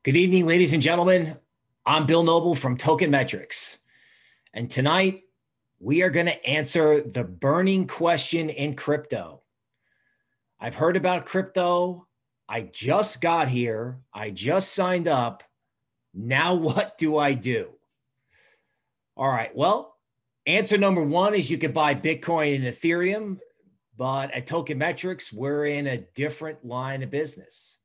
Good evening, ladies and gentlemen. I'm Bill Noble from Token Metrics. And tonight, we are going to answer the burning question in crypto. I've heard about crypto. I just got here. I just signed up. Now, what do I do? All right. Well, answer number one is you could buy Bitcoin and Ethereum. But at Token Metrics, we're in a different line of business.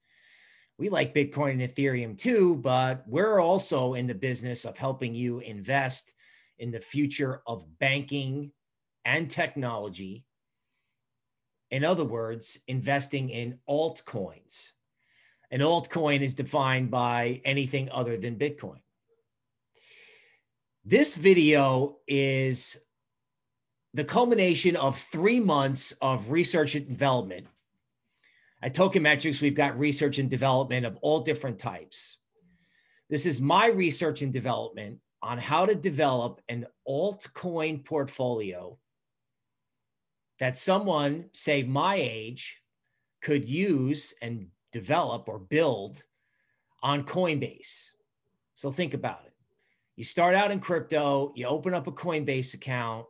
We like Bitcoin and Ethereum too, but we're also in the business of helping you invest in the future of banking and technology. In other words, investing in altcoins. An altcoin is defined by anything other than Bitcoin. This video is the culmination of 3 months of research and development. At Token Metrics, we've got research and development of all different types. This is my research and development on how to develop an altcoin portfolio that someone, say my age, could use and develop or build on Coinbase. So think about it. You start out in crypto, you open up a Coinbase account,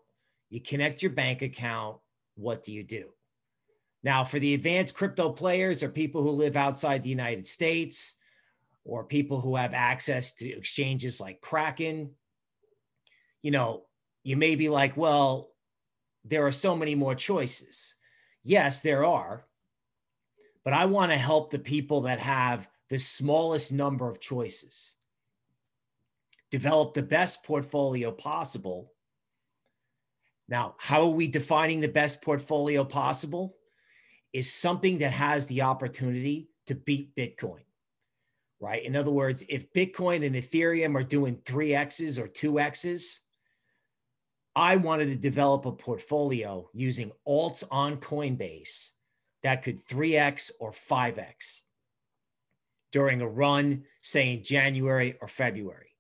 you connect your bank account. What do you do? Now, for the advanced crypto players or people who live outside the United States or people who have access to exchanges like Kraken, you may be like, well, there are so many more choices. Yes, there are. But I want to help the people that have the smallest number of choices develop the best portfolio possible. Now, how are we defining the best portfolio possible? Is something that has the opportunity to beat Bitcoin, right? In other words, if Bitcoin and Ethereum are doing 3Xs or 2Xs, I wanted to develop a portfolio using alts on Coinbase that could 3X or 5X during a run, say in January or February.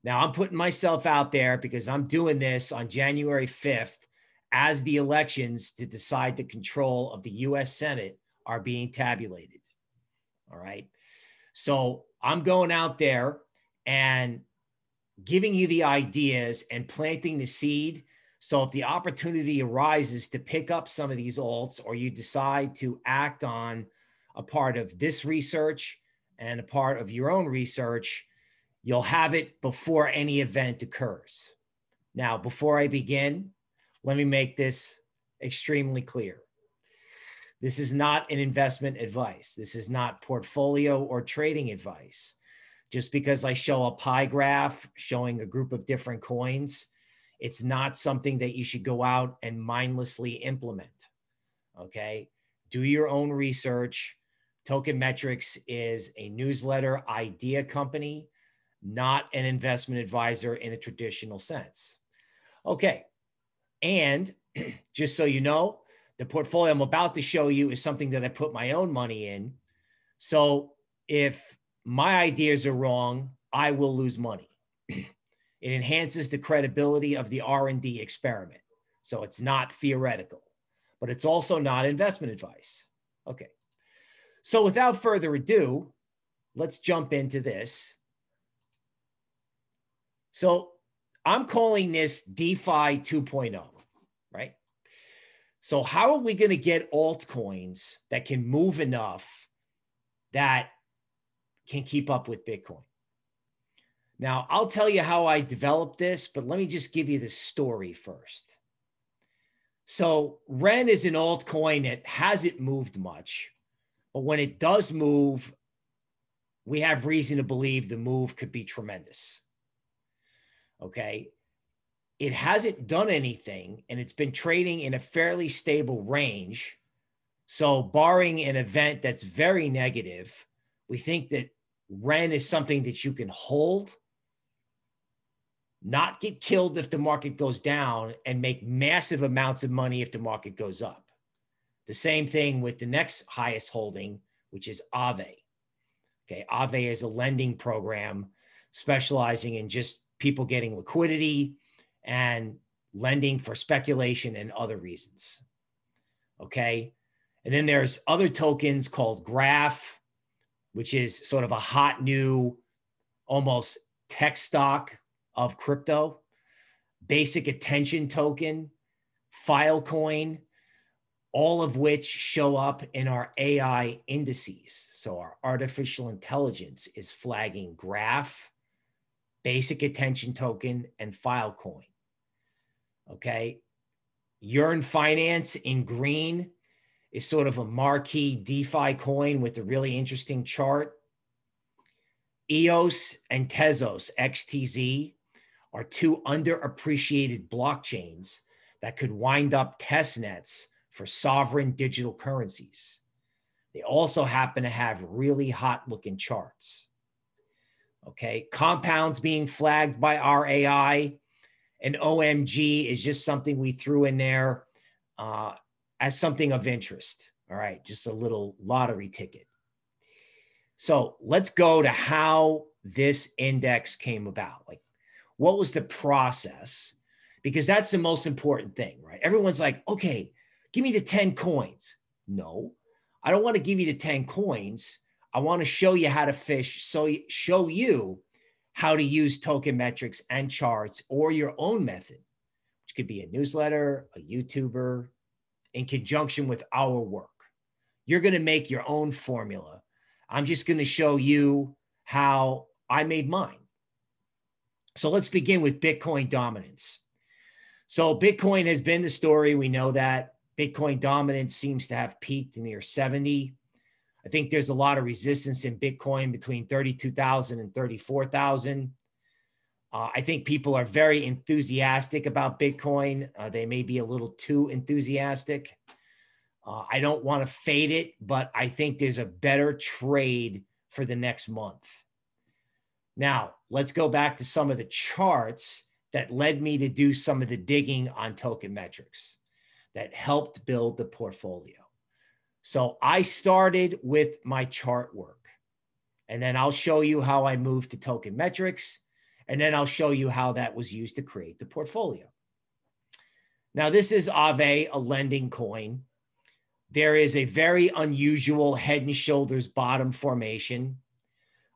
Now, I'm putting myself out there because I'm doing this on January 5th as the elections to decide the control of the U.S. Senate are being tabulated. All right. So I'm going out there and giving you the ideas and planting the seed. So if the opportunity arises to pick up some of these alts, or you decide to act on a part of this research and a part of your own research, you'll have it before any event occurs. Now, before I begin, let me make this extremely clear. This is not an investment advice. This is not portfolio or trading advice. Just because I show a pie graph showing a group of different coins, it's not something that you should go out and mindlessly implement. Okay? Do your own research. Token Metrics is a newsletter idea company, not an investment advisor in a traditional sense. Okay. And just so you know, the portfolio I'm about to show you is something that I put my own money in. So if my ideas are wrong, I will lose money. It enhances the credibility of the R&D experiment. So it's not theoretical, but it's also not investment advice. Okay. So without further ado, let's jump into this. So I'm calling this DeFi 2.0, right? So how are we going to get altcoins that can move enough that can keep up with Bitcoin? Now, I'll tell you how I developed this, but let me just give you the story first. So REN is an altcoin that hasn't moved much, but when it does move, we have reason to believe the move could be tremendous. Okay. It hasn't done anything, and it's been trading in a fairly stable range. So barring an event that's very negative, we think that REN is something that you can hold, not get killed if the market goes down, and make massive amounts of money if the market goes up. The same thing with the next highest holding, which is Aave. Okay. Aave is a lending program specializing in just people getting liquidity and lending for speculation and other reasons. Okay. And then there's other tokens called Graph, which is sort of a hot new, almost tech stock of crypto, basic attention token, Filecoin, all of which show up in our AI indices. So our artificial intelligence is flagging Graph, basic attention token, and Filecoin. Okay. Yearn Finance in green is sort of a marquee DeFi coin with a really interesting chart. EOS and Tezos, XTZ, are two underappreciated blockchains that could wind up test nets for sovereign digital currencies. They also happen to have really hot looking charts. Okay, Compound's being flagged by our AI, and OMG is just something we threw in there as something of interest. All right, just a little lottery ticket. So let's go to how this index came about. Like, what was the process? Because that's the most important thing, right? Everyone's like, okay, give me the 10 coins. No, I don't want to give you the 10 coins. I want to show you how to fish, so show you how to use token metrics and charts, or your own method, which could be a newsletter, a YouTuber, in conjunction with our work. You're going to make your own formula. I'm just going to show you how I made mine. So let's begin with Bitcoin dominance. So Bitcoin has been the story. We know that Bitcoin dominance seems to have peaked near 70. I think there's a lot of resistance in Bitcoin between 32,000 and 34,000. I think people are very enthusiastic about Bitcoin. They may be a little too enthusiastic. I don't want to fade it, but I think there's a better trade for the next month. Now, let's go back to some of the charts that led me to do some of the digging on token metrics that helped build the portfolio. So I started with my chart work, and then I'll show you how I moved to token metrics, and then I'll show you how that was used to create the portfolio. Now, this is Aave, a lending coin. There is a very unusual head and shoulders bottom formation.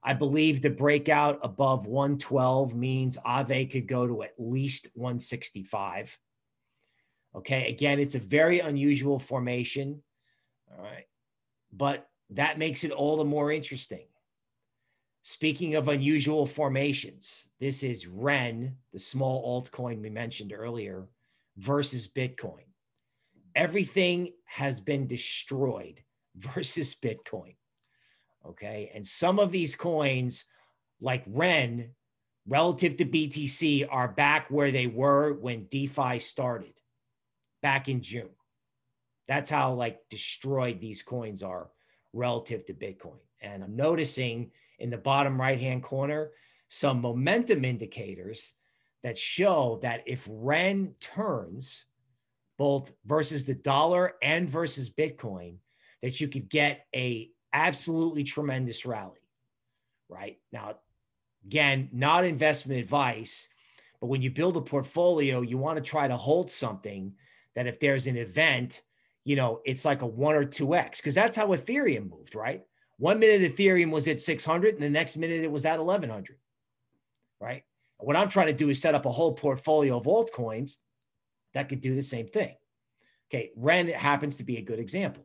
I believe the breakout above 112 means Aave could go to at least 165. Okay, again, it's a very unusual formation. All right, but that makes it all the more interesting. Speaking of unusual formations, this is REN, the small altcoin we mentioned earlier, versus Bitcoin. Everything has been destroyed versus Bitcoin. Okay, and some of these coins, like REN, relative to BTC, are back where they were when DeFi started, back in June. That's how destroyed these coins are relative to Bitcoin. And I'm noticing in the bottom right-hand corner some momentum indicators that show that if REN turns, both versus the dollar and versus Bitcoin, that you could get a absolutely tremendous rally, right? Now, again, not investment advice, but when you build a portfolio, you want to try to hold something that if there's an event, it's like a 1 or 2x, because that's how Ethereum moved, right? 1 minute Ethereum was at 600 and the next minute it was at 1100, right? What I'm trying to do is set up a whole portfolio of altcoins that could do the same thing. Okay, REN happens to be a good example.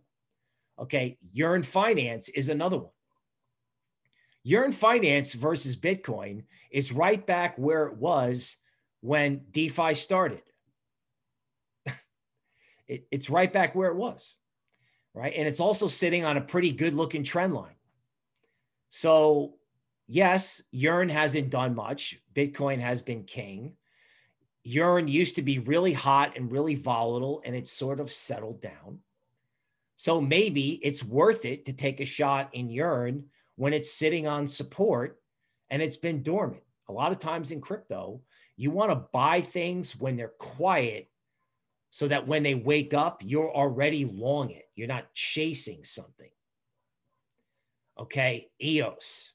Okay, Yearn Finance is another one. Yearn Finance versus Bitcoin is right back where it was when DeFi started. It's right back where it was, right? And it's also sitting on a pretty good looking trend line. So yes, Yearn hasn't done much. Bitcoin has been king. Yearn used to be really hot and really volatile, and it's sort of settled down. So maybe it's worth it to take a shot in Yearn when it's sitting on support and it's been dormant. A lot of times in crypto, you want to buy things when they're quiet so that when they wake up, you're already long it. You're not chasing something. Okay, EOS.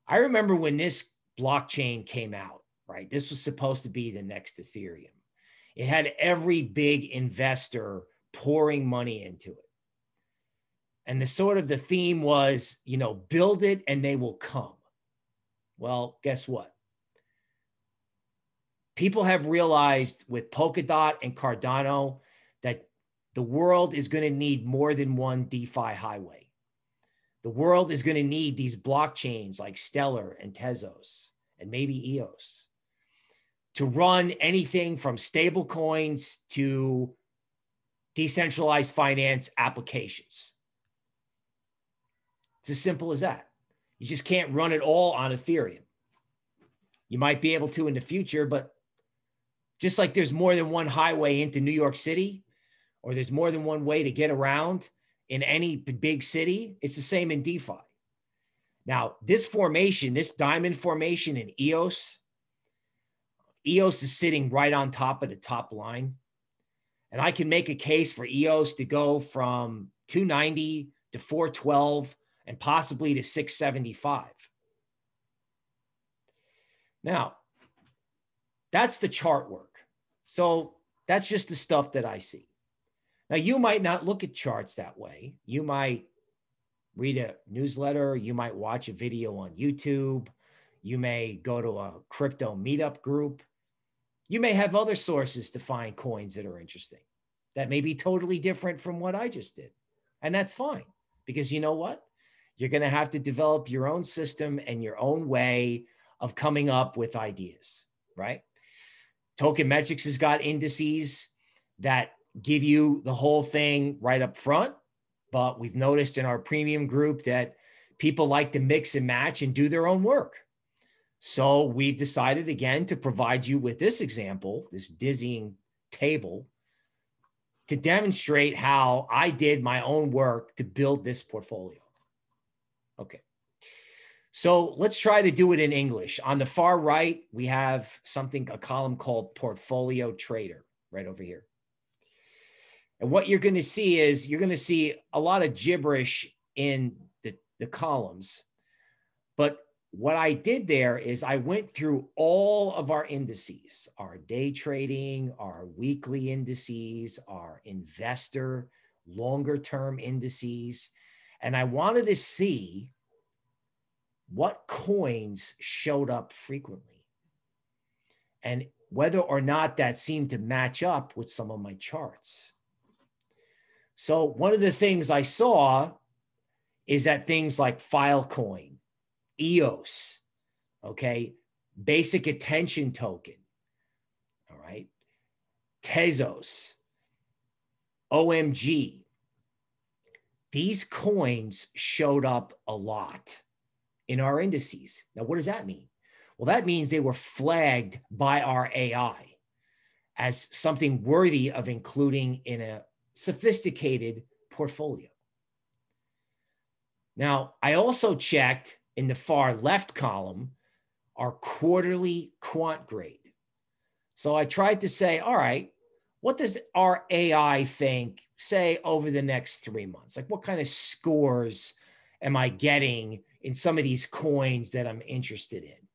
I remember when this blockchain came out, right? This was supposed to be the next Ethereum. It had every big investor pouring money into it. And the theme was, you know, build it and they will come. Well, guess what? People have realized with Polkadot and Cardano that the world is going to need more than one DeFi highway. The world is going to need these blockchains like Stellar and Tezos and maybe EOS to run anything from stable coins to decentralized finance applications. It's as simple as that. You just can't run it all on Ethereum. You might be able to in the future, but just like there's more than one highway into New York City, or there's more than one way to get around in any big city, it's the same in DeFi. Now, this formation, this diamond formation in EOS is sitting right on top of the top line. And I can make a case for EOS to go from 290 to 412 and possibly to 675. Now, that's the chart work. So that's just the stuff that I see. Now, you might not look at charts that way. You might read a newsletter. You might watch a video on YouTube. You may go to a crypto meetup group. You may have other sources to find coins that are interesting that may be totally different from what I just did. And that's fine, because you know what? You're going to have to develop your own system and your own way of coming up with ideas, right? Token Metrics has got indices that give you the whole thing right up front. But we've noticed in our premium group that people like to mix and match and do their own work. So we've decided again to provide you with this example, this dizzying table, to demonstrate how I did my own work to build this portfolio. Okay. So let's try to do it in English. On the far right, we have a column called Portfolio Trader right over here. And what you're going to see is you're going to see a lot of gibberish in the columns. But what I did there is I went through all of our indices, our day trading, our weekly indices, our investor, longer term indices. And I wanted to see what coins showed up frequently and whether or not that seemed to match up with some of my charts. So one of the things I saw is that things like Filecoin, EOS, okay, Basic Attention Token, all right, Tezos, OMG, these coins showed up a lot in our indices. Now, what does that mean? Well, that means they were flagged by our AI as something worthy of including in a sophisticated portfolio. Now, I also checked in the far left column our quarterly quant grade. So I tried to say, all right, what does our AI think, say, over the next 3 months? Like, what kind of scores am I getting in some of these coins that I'm interested in?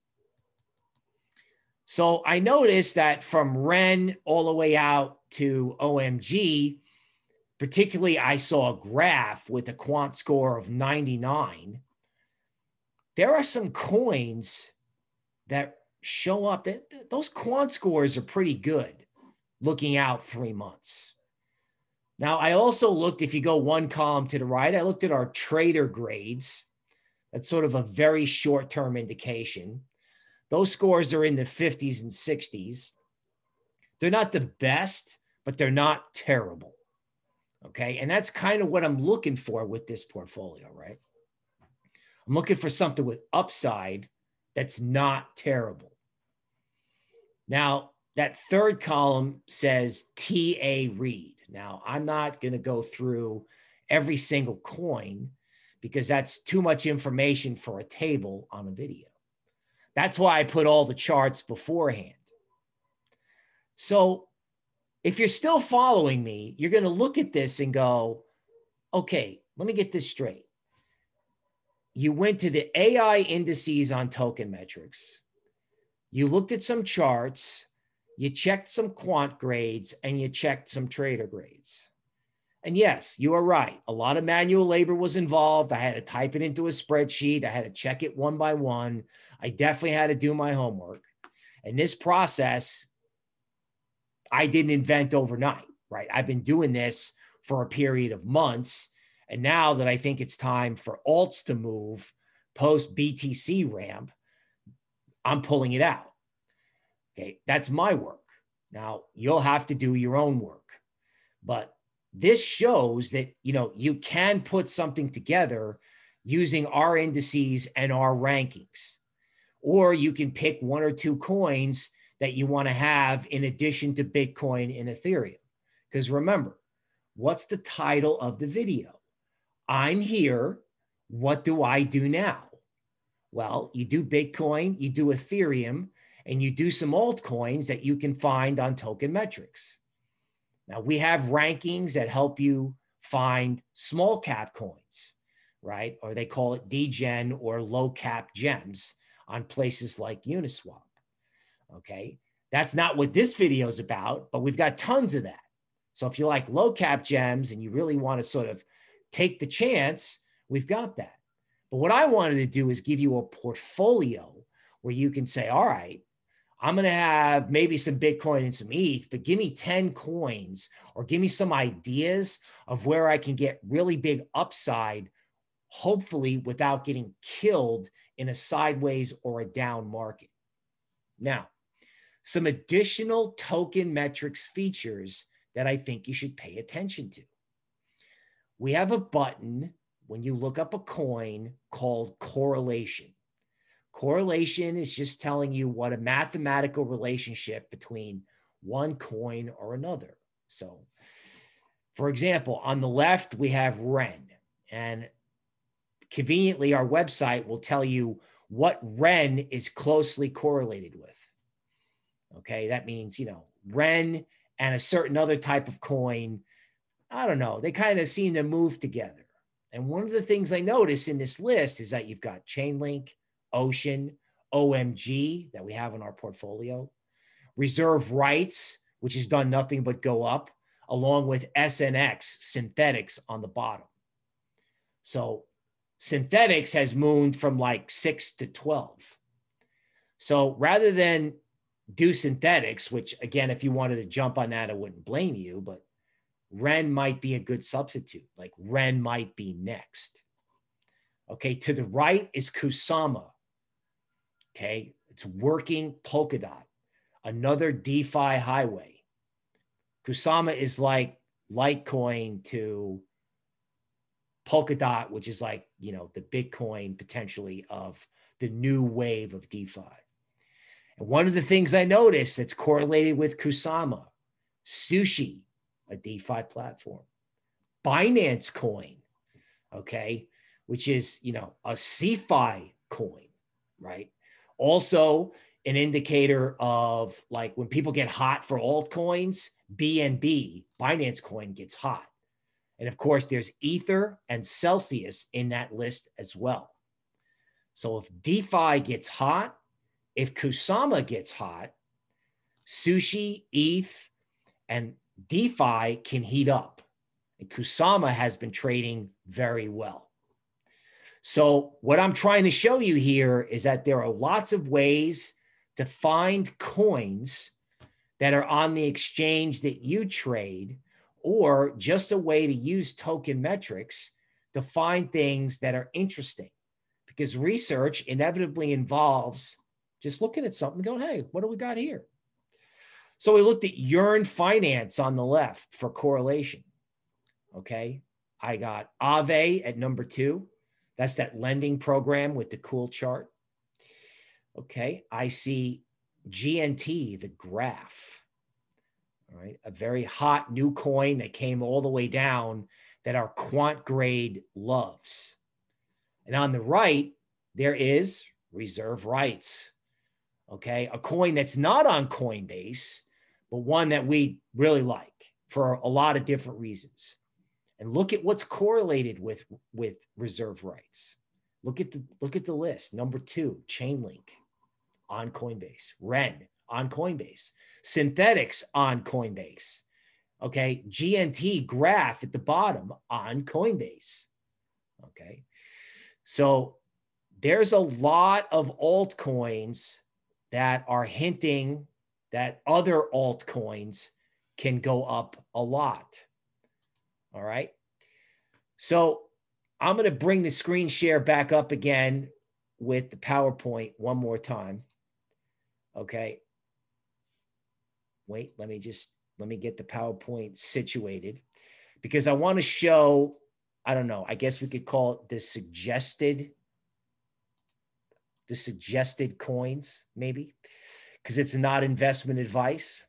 So I noticed that from REN all the way out to OMG, particularly I saw a graph with a quant score of 99. There are some coins that show up. Those quant scores are pretty good looking out 3 months. Now, I also looked, if you go one column to the right, I looked at our trader grades. That's sort of a very short-term indication. Those scores are in the 50s and 60s. They're not the best, but they're not terrible. Okay. And that's kind of what I'm looking for with this portfolio, right? I'm looking for something with upside that's not terrible. Now, that third column says TA read. Now, I'm not going to go through every single coin because that's too much information for a table on a video. That's why I put all the charts beforehand. So if you're still following me, you're going to look at this and go, okay, let me get this straight. You went to the AI indices on Token Metrics. You looked at some charts, you checked some quant grades, and you checked some trader grades. And yes, you are right. A lot of manual labor was involved. I had to type it into a spreadsheet. I had to check it one by one. I definitely had to do my homework. And this process, I didn't invent overnight, right? I've been doing this for a period of months. And now that I think it's time for alts to move post BTC ramp, I'm pulling it out. Okay, that's my work. Now, you'll have to do your own work. But this shows that, you can put something together using our indices and our rankings. Or you can pick one or two coins that you want to have in addition to Bitcoin and Ethereum. Because remember, what's the title of the video? I'm here. What do I do now? Well, you do Bitcoin, you do Ethereum, and you do some altcoins that you can find on Token Metrics. Now, we have rankings that help you find small cap coins, right? Or they call it DGen or low cap gems on places like Uniswap. Okay. That's not what this video is about, but we've got tons of that. So if you like low cap gems and you really want to sort of take the chance, we've got that. But what I wanted to do is give you a portfolio where you can say, all right, I'm going to have maybe some Bitcoin and some ETH, but give me 10 coins or give me some ideas of where I can get really big upside, hopefully without getting killed in a sideways or a down market. Now, some additional token metrics features that I think you should pay attention to. We have a button when you look up a coin called correlation. Correlation is just telling you what a mathematical relationship between one coin or another. So, for example, on the left, we have REN. And conveniently, our website will tell you what REN is closely correlated with. Okay, that means, REN and a certain other type of coin, I don't know, they kind of seem to move together. And one of the things I notice in this list is that you've got Chainlink, Ocean, OMG that we have in our portfolio, reserve rights, which has done nothing but go up, along with SNX, synthetics, on the bottom. So synthetics has mooned from like 6 to 12. So rather than do synthetics, which again, if you wanted to jump on that, I wouldn't blame you, but REN might be a good substitute. Like REN might be next. Okay, to the right is Kusama. Okay, it's working Polkadot, another DeFi highway. Kusama is like Litecoin to Polkadot, which is like, the Bitcoin potentially of the new wave of DeFi. And one of the things I noticed that's correlated with Kusama, Sushi, a DeFi platform, Binance Coin, okay, which is, a CeFi coin, right? Also an indicator of like when people get hot for altcoins, BNB, Binance Coin, gets hot. And of course, there's Ether and Celsius in that list as well. So if DeFi gets hot, if Kusama gets hot, Sushi, ETH, and DeFi can heat up. And Kusama has been trading very well. So what I'm trying to show you here is that there are lots of ways to find coins that are on the exchange that you trade, or just a way to use token metrics to find things that are interesting. Because research inevitably involves just looking at something and going, hey, what do we got here? So we looked at Yearn Finance on the left for correlation. Okay, I got Aave at number 2. That's that lending program with the cool chart. Okay, I see GNT, the graph. All right, a very hot new coin that came all the way down that our quant grade loves. And on the right, there is reserve rights. Okay, a coin that's not on Coinbase, but one that we really like for a lot of different reasons. And look at what's correlated with reserve rights. Look at the list. Number 2, Chainlink on Coinbase, REN on Coinbase, synthetics on Coinbase, Okay. GNT graph at the bottom on Coinbase. Okay. So there's a lot of altcoins that are hinting that other altcoins can go up a lot. All right. So I'm going to bring the screen share back up again with the PowerPoint one more time. Okay. Wait, let me get the PowerPoint situated because I want to show, I don't know, I guess we could call it the suggested coins, maybe, because it's not investment advice.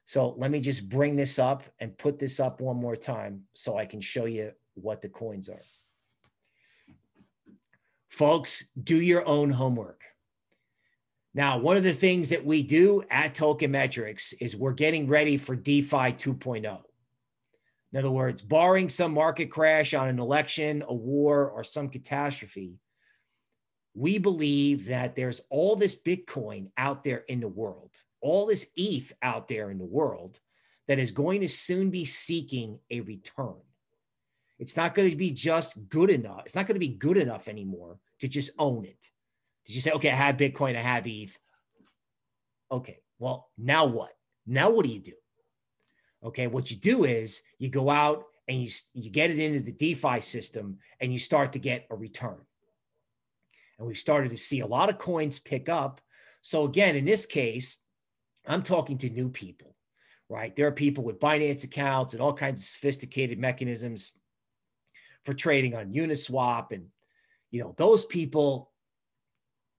So let me just bring this up and put this up one more time so I can show you what the coins are. Folks, do your own homework. Now, one of the things that we do at Token Metrics is we're getting ready for DeFi 2.0. In other words, barring some market crash on an election, a war, or some catastrophe, we believe that there's all this Bitcoin out there in the world, all this ETH out there in the world that is going to soon be seeking a return. It's not going to be just good enough. It's not going to be good enough anymore to just own it. Did you say, okay, I have Bitcoin, I have ETH. Okay, well, now what? Now what do you do? Okay, what you do is you go out and you get it into the DeFi system and you start to get a return. And we've started to see a lot of coins pick up. So again, in this case, I'm talking to new people, right? There are people with Binance accounts and all kinds of sophisticated mechanisms for trading on Uniswap. And, you know, those people,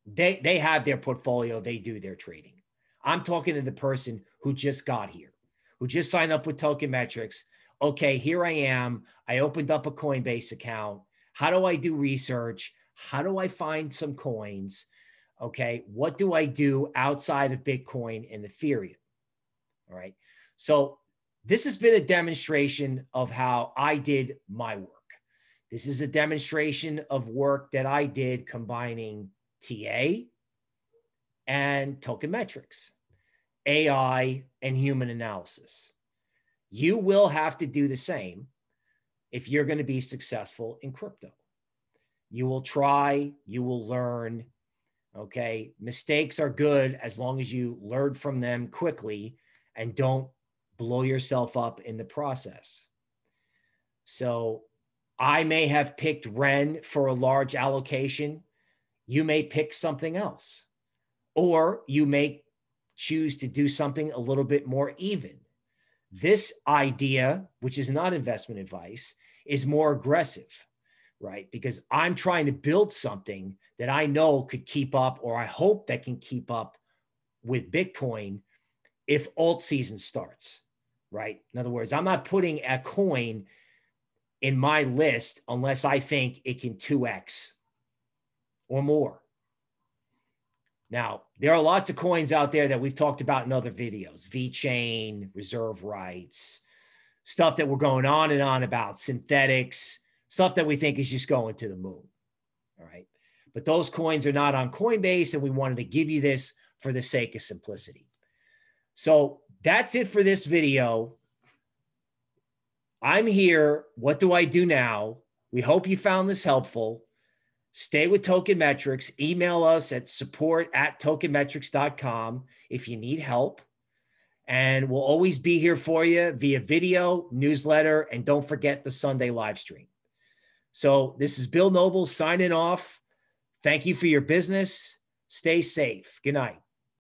they have their portfolio, they do their trading. I'm talking to the person who just got here, who just signed up with Token Metrics. Okay, here I am. I opened up a Coinbase account. How do I do research? How do I find some coins? Okay, what do I do outside of Bitcoin and Ethereum? All right. So this has been a demonstration of how I did my work. This is a demonstration of work that I did combining TA and Token Metrics, AI and human analysis. You will have to do the same if you're going to be successful in crypto. You will try, you will learn. Okay. Mistakes are good as long as you learn from them quickly and don't blow yourself up in the process. So I may have picked Ren for a large allocation. You may pick something else, or you may choose to do something a little bit more even. This idea, which is not investment advice, is more aggressive, right? Because I'm trying to build something that I know could keep up, or I hope that can keep up with Bitcoin if alt season starts, right? In other words, I'm not putting a coin in my list unless I think it can 2x or more. Now, there are lots of coins out there that we've talked about in other videos, VeChain, reserve rights, stuff that we're going on and on about, synthetics, stuff that we think is just going to the moon. All right. But those coins are not on Coinbase, and we wanted to give you this for the sake of simplicity. So that's it for this video. I'm here. What do I do now? We hope you found this helpful. Stay with Token Metrics. Email us at support@tokenmetrics.com if you need help. And we'll always be here for you via video, newsletter, and don't forget the Sunday live stream. So this is Bill Noble signing off. Thank you for your business. Stay safe. Good night.